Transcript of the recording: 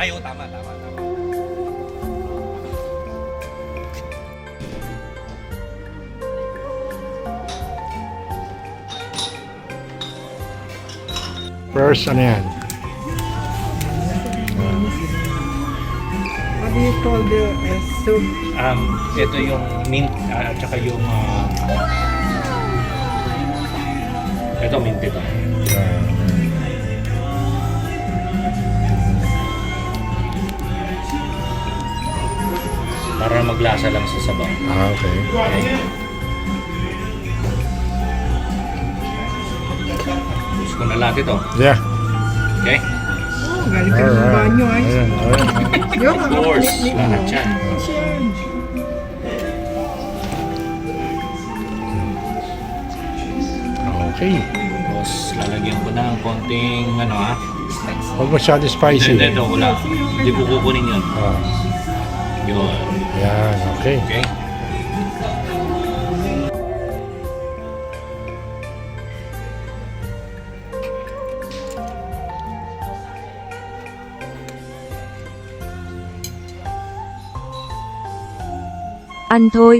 Ay, oh, tama. First, ano yan? What do you call the soup? Ito yung mint at saka yung ito mint ito. Para maglasa lang sa sabaw. Okay. Gusto ko na lahat ito. Yeah. Okay? Oh, galing ka ng banyo ay. Ayan. Yung Of course, lahat yan. Okay. Tapos lalagyan ko ng konting Huwag masyado spicy. Hindi, wala. Hindi ko kukunin yun. Yun. Yan, okay. Okay? Ăn thôi.